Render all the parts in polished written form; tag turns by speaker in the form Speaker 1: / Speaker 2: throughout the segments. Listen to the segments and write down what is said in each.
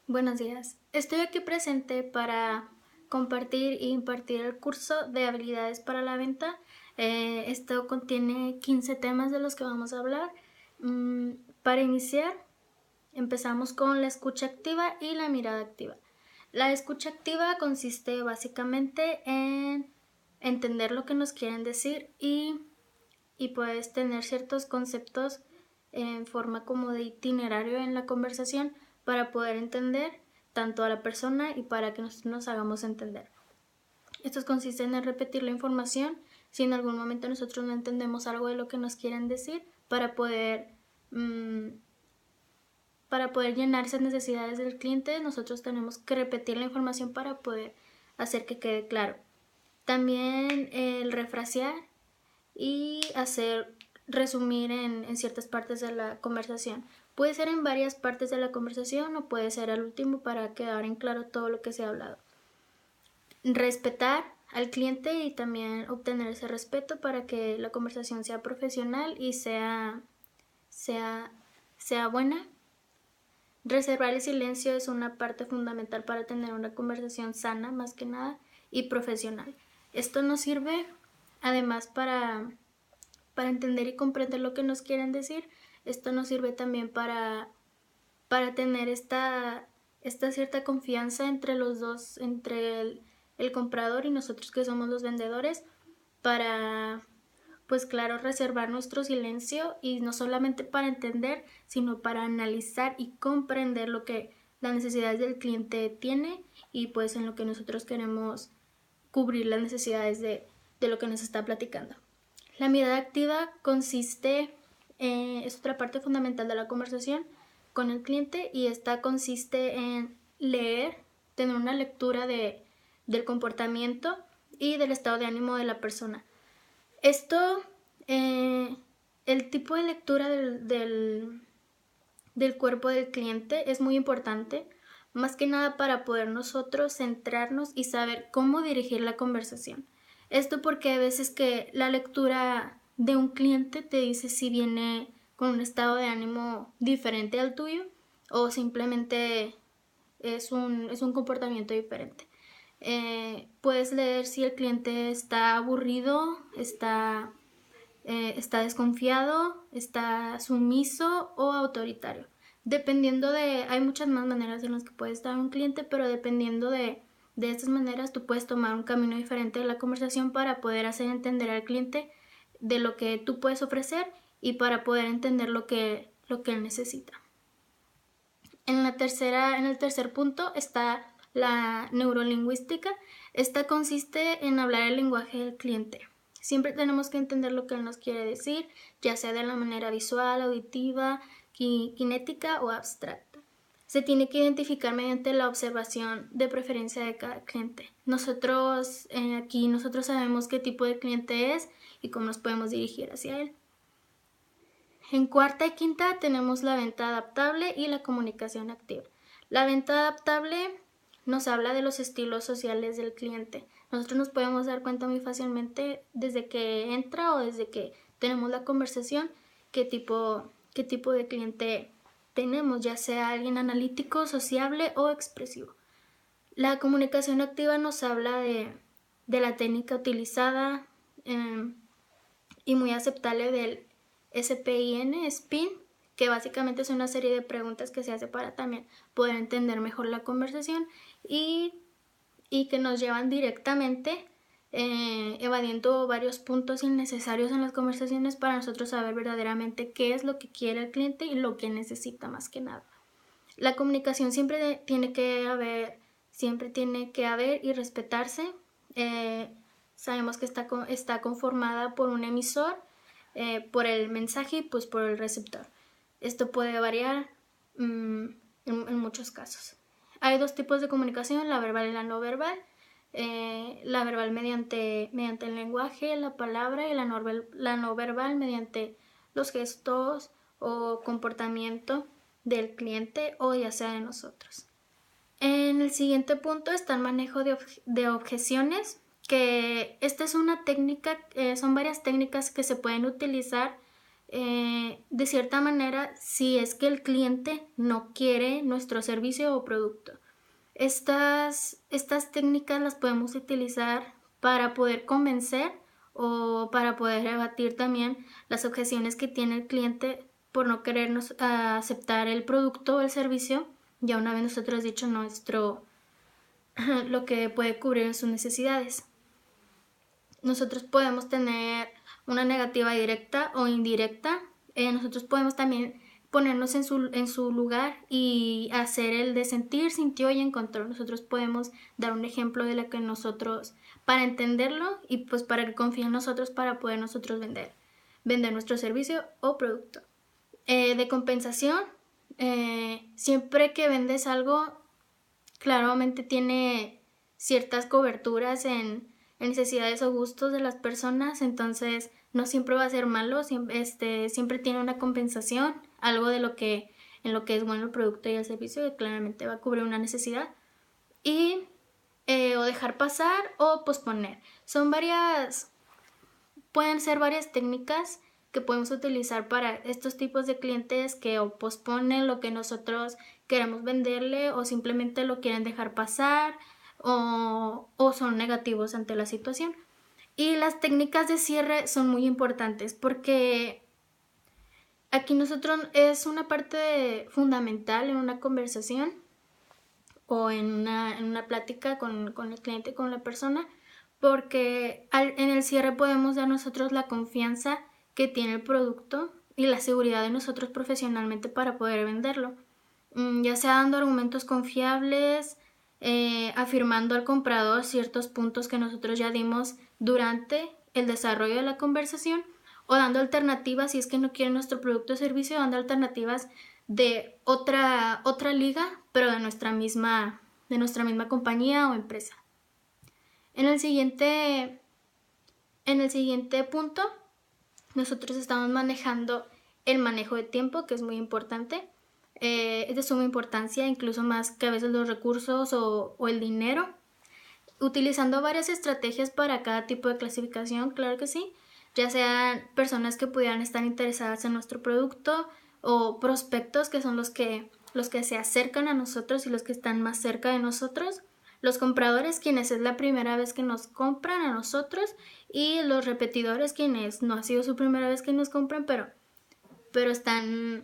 Speaker 1: Buenos días. Estoy aquí presente para compartir e impartir el curso de habilidades para la venta. Esto contiene 15 temas de los que vamos a hablar. Para iniciar, empezamos con la escucha activa y la mirada activa. La escucha activa consiste básicamente en entender lo que nos quieren decir y puedes tener ciertos conceptos en forma como de itinerario en la conversación para poder entender tanto a la persona y para que nos hagamos entender. Estos consisten en repetir la información si en algún momento nosotros no entendemos algo de lo que nos quieren decir mmm, para poder llenar esas necesidades del cliente. Nosotros tenemos que repetir la información para poder hacer que quede claro. También el refrasear y hacer resumir en ciertas partes de la conversación. Puede ser en varias partes de la conversación o puede ser al último para quedar en claro todo lo que se ha hablado. Respetar al cliente y también obtener ese respeto para que la conversación sea profesional y sea buena. Reservar el silencio es una parte fundamental para tener una conversación sana, más que nada, y profesional. Esto nos sirve además para entender y comprender lo que nos quieren decir. Esto nos sirve también para tener esta cierta confianza entre los dos, entre el comprador y nosotros que somos los vendedores, para, pues claro, reservar nuestro silencio y no solamente para entender, sino para analizar y comprender lo que las necesidades del cliente tiene y pues en lo que nosotros queremos cubrir las necesidades de lo que nos está platicando. La mirada activa consiste, es otra parte fundamental de la conversación con el cliente y esta consiste en leer, tener una lectura del comportamiento y del estado de ánimo de la persona. Esto, el tipo de lectura del cuerpo del cliente es muy importante, más que nada para poder nosotros centrarnos y saber cómo dirigir la conversación. Esto porque hay veces que la lectura de un cliente te dice si viene con un estado de ánimo diferente al tuyo o simplemente es un comportamiento diferente. Puedes leer si el cliente está aburrido, está desconfiado, está sumiso o autoritario. Dependiendo hay muchas más maneras en las que puede estar un cliente, pero dependiendo de estas maneras tú puedes tomar un camino diferente de la conversación para poder hacer entender al cliente de lo que tú puedes ofrecer y para poder entender lo que él necesita. En el tercer punto está la neurolingüística. Esta consiste en hablar el lenguaje del cliente. Siempre tenemos que entender lo que él nos quiere decir, ya sea de la manera visual, auditiva, kinética o abstracta. Se tiene que identificar mediante la observación de preferencia de cada cliente. Nosotros sabemos qué tipo de cliente es y cómo nos podemos dirigir hacia él. En cuarta y quinta tenemos la venta adaptable y la comunicación activa. La venta adaptable nos habla de los estilos sociales del cliente. Nosotros nos podemos dar cuenta muy fácilmente desde que entra o desde que tenemos la conversación qué tipo de cliente tenemos, ya sea alguien analítico, sociable o expresivo. La comunicación activa nos habla de la técnica utilizada y muy aceptable del SPIN, que básicamente es una serie de preguntas que se hace para también poder entender mejor la conversación y que nos llevan directamente evadiendo varios puntos innecesarios en las conversaciones para nosotros saber verdaderamente qué es lo que quiere el cliente y lo que necesita más que nada. La comunicación siempre tiene que haber y respetarse. Sabemos que está conformada por un emisor, por el mensaje y pues por el receptor. Esto puede variar en muchos casos. Hay dos tipos de comunicación, la verbal y la no verbal. La verbal mediante el lenguaje, la palabra, y la no verbal mediante los gestos o comportamiento del cliente o ya sea de nosotros. En el siguiente punto está el manejo de objeciones, que esta es una técnica, son varias técnicas que se pueden utilizar de cierta manera si es que el cliente no quiere nuestro servicio o producto. Estas técnicas las podemos utilizar para poder convencer o para poder rebatir también las objeciones que tiene el cliente por no querernos aceptar el producto o el servicio, ya una vez nosotros dicho lo que puede cubrir sus necesidades. Nosotros podemos tener una negativa directa o indirecta. Nosotros podemos también ponernos en su lugar y hacer el de sentir, sintió y encontró. Nosotros podemos dar un ejemplo de lo que nosotros, para entenderlo y pues para que confíen en nosotros para poder nosotros vender nuestro servicio o producto. De compensación, siempre que vendes algo, claramente tiene ciertas coberturas en necesidades o gustos de las personas, entonces no siempre va a ser malo, siempre tiene una compensación, algo en lo que es bueno el producto y el servicio, que claramente va a cubrir una necesidad, y o dejar pasar o posponer. Pueden ser varias técnicas que podemos utilizar para estos tipos de clientes que o posponen lo que nosotros queremos venderle o simplemente lo quieren dejar pasar o son negativos ante la situación. Y las técnicas de cierre son muy importantes porque aquí nosotros es una parte fundamental en una conversación o en una plática con el cliente, con la persona, porque en el cierre podemos dar nosotros la confianza que tiene el producto y la seguridad de nosotros profesionalmente para poder venderlo, ya sea dando argumentos confiables, afirmando al comprador ciertos puntos que nosotros ya dimos durante el desarrollo de la conversación, o dando alternativas si es que no quieren nuestro producto o servicio, dando alternativas de otra liga, pero de nuestra misma compañía o empresa. En el siguiente punto, nosotros estamos manejando el manejo de tiempo, que es muy importante. Es de suma importancia, incluso más que a veces los recursos o el dinero. Utilizando varias estrategias para cada tipo de clasificación, claro que sí. Ya sean personas que pudieran estar interesadas en nuestro producto o prospectos, que son los que se acercan a nosotros y los que están más cerca de nosotros. Los compradores, quienes es la primera vez que nos compran a nosotros, y los repetidores, quienes no ha sido su primera vez que nos compran, pero están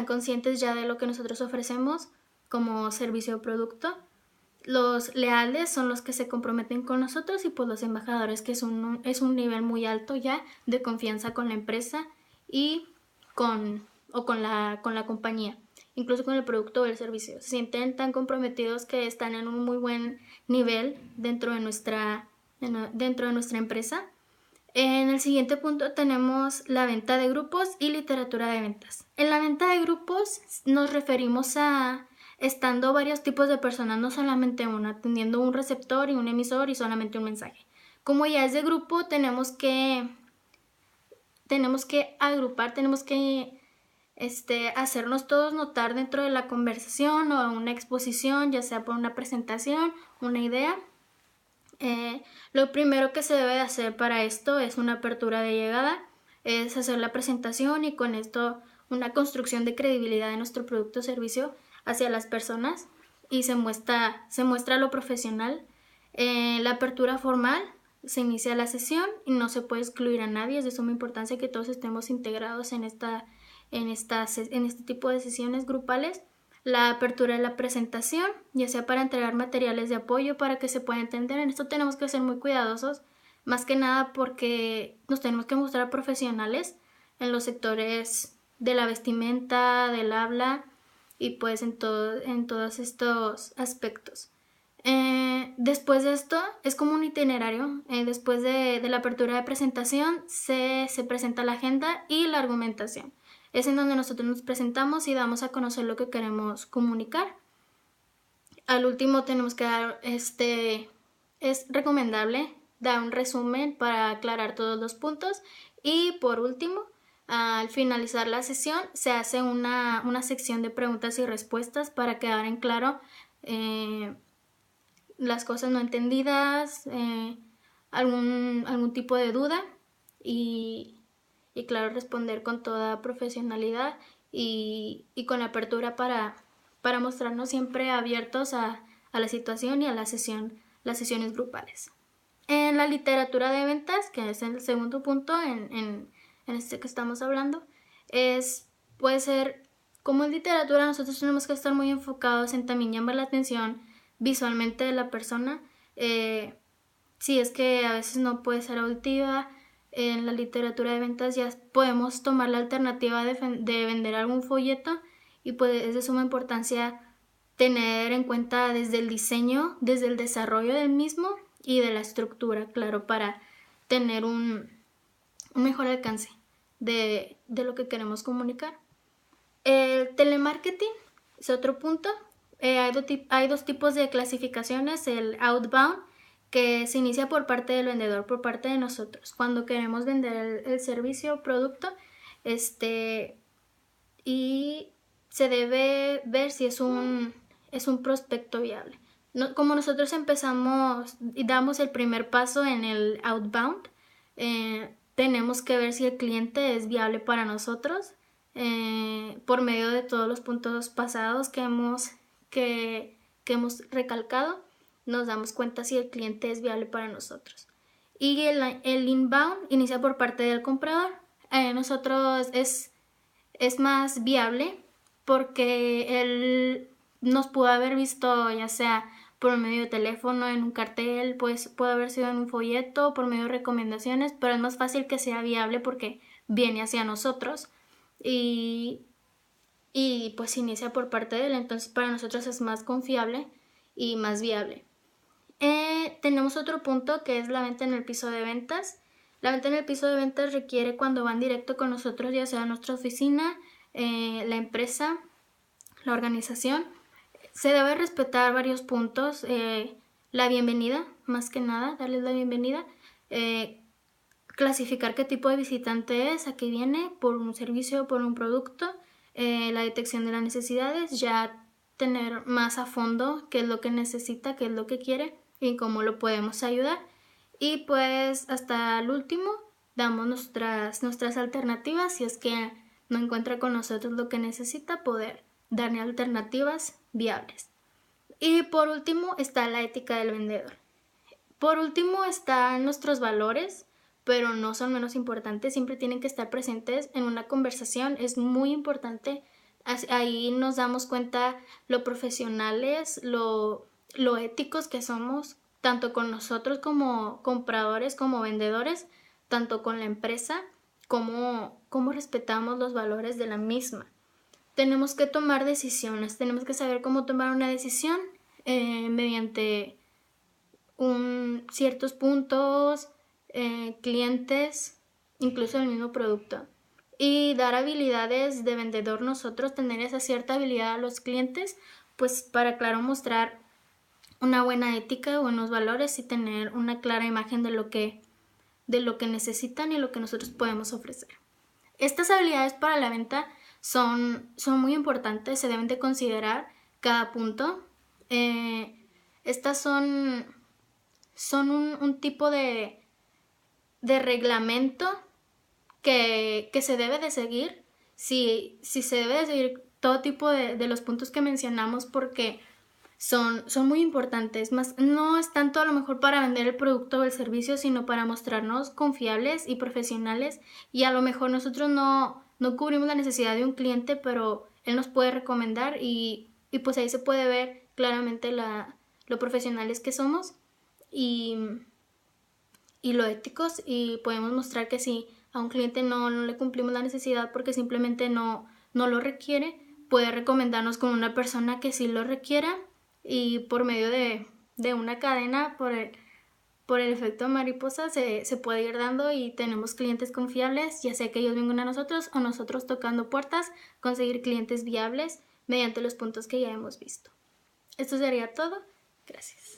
Speaker 1: conscientes ya de lo que nosotros ofrecemos como servicio o producto. Los leales son los que se comprometen con nosotros, y pues los embajadores, que es un nivel muy alto ya de confianza con la empresa y con la compañía, incluso con el producto o el servicio. Se sienten tan comprometidos que están en un muy buen nivel dentro de nuestra empresa. En el siguiente punto tenemos la venta de grupos y literatura de ventas. En la venta de grupos nos referimos a estando varios tipos de personas, no solamente una, teniendo un receptor y un emisor y solamente un mensaje. Como ya es de grupo, tenemos que agrupar, tenemos que hacernos todos notar dentro de la conversación o una exposición, ya sea por una presentación, una idea. Lo primero que se debe de hacer para esto es una apertura de llegada, es hacer la presentación y con esto una construcción de credibilidad de nuestro producto o servicio hacia las personas, y se muestra lo profesional. La apertura formal, se inicia la sesión y no se puede excluir a nadie. Es de suma importancia que todos estemos integrados en este tipo de sesiones grupales. La apertura de la presentación, ya sea para entregar materiales de apoyo para que se pueda entender. En esto tenemos que ser muy cuidadosos, más que nada porque nos tenemos que mostrar profesionales en los sectores de la vestimenta, del habla y pues en todos estos aspectos. Después de esto es como un itinerario. Después de la apertura de presentación se presenta la agenda y la argumentación. Es en donde nosotros nos presentamos y damos a conocer lo que queremos comunicar. Al último tenemos que dar, es recomendable dar un resumen para aclarar todos los puntos, y por último, al finalizar la sesión se hace una sección de preguntas y respuestas para quedar en claro las cosas no entendidas, algún tipo de duda, y y claro, responder con toda profesionalidad y con apertura para mostrarnos siempre abiertos a la situación y a las sesiones grupales. En la literatura de ventas, que es el segundo punto en este que estamos hablando, puede ser, como en literatura nosotros tenemos que estar muy enfocados en también llamar la atención visualmente de la persona. Si es que a veces no puede ser auditiva, en la literatura de ventas ya podemos tomar la alternativa de vender algún folleto, y pues es de suma importancia tener en cuenta desde el diseño, desde el desarrollo del mismo y de la estructura, claro, para tener un mejor alcance de lo que queremos comunicar. El telemarketing es otro punto. Hay dos tipos de clasificaciones: el outbound, que se inicia por parte del vendedor, por parte de nosotros, cuando queremos vender el servicio o producto, y se debe ver si es un prospecto viable. Como nosotros empezamos y damos el primer paso en el outbound, tenemos que ver si el cliente es viable para nosotros, por medio de todos los puntos pasados que hemos recalcado. Nos damos cuenta si el cliente es viable para nosotros. Y el inbound inicia por parte del comprador. Nosotros es más viable porque él nos pudo haber visto, ya sea por medio de teléfono, en un cartel, pues puede haber sido en un folleto, por medio de recomendaciones, pero es más fácil que sea viable porque viene hacia nosotros y pues inicia por parte de él. Entonces para nosotros es más confiable y más viable. Tenemos otro punto, que es la venta en el piso de ventas. La venta en el piso de ventas requiere cuando van directo con nosotros, ya sea nuestra oficina, la empresa, la organización. Se debe respetar varios puntos. La bienvenida, más que nada, darles la bienvenida. Clasificar qué tipo de visitante es, a qué viene, por un servicio, por un producto. La detección de las necesidades, ya tener más a fondo qué es lo que necesita, qué es lo que quiere y cómo lo podemos ayudar. Y pues hasta el último damos nuestras alternativas. Si es que no encuentra con nosotros lo que necesita, poder darle alternativas viables. Y por último está la ética del vendedor. Por último están nuestros valores, pero no son menos importantes. Siempre tienen que estar presentes en una conversación. Es muy importante. Ahí nos damos cuenta lo profesionales, lo éticos que somos, tanto con nosotros como compradores, como vendedores, tanto con la empresa, como respetamos los valores de la misma. Tenemos que tomar decisiones, tenemos que saber cómo tomar una decisión, mediante ciertos puntos, clientes, incluso el mismo producto. Y dar habilidades de vendedor nosotros, tener esa cierta habilidad a los clientes, pues para, claro, mostrar una buena ética, buenos valores y tener una clara imagen de lo que necesitan y lo que nosotros podemos ofrecer. Estas habilidades para la venta son muy importantes, se deben de considerar cada punto. Estas son un tipo de reglamento que se debe de seguir. Si se debe de seguir todo tipo de los puntos que mencionamos, porque son muy importantes. No es tanto a lo mejor para vender el producto o el servicio, sino para mostrarnos confiables y profesionales. Y a lo mejor nosotros no cubrimos la necesidad de un cliente, pero él nos puede recomendar y pues ahí se puede ver claramente lo profesionales que somos y lo éticos, y podemos mostrar que si a un cliente no le cumplimos la necesidad porque simplemente no lo requiere, puede recomendarnos con una persona que sí lo requiera, y por medio de una cadena, por el efecto mariposa, se puede ir dando y tenemos clientes confiables, ya sea que ellos vengan a nosotros o nosotros tocando puertas, conseguir clientes viables mediante los puntos que ya hemos visto. Esto sería todo. Gracias.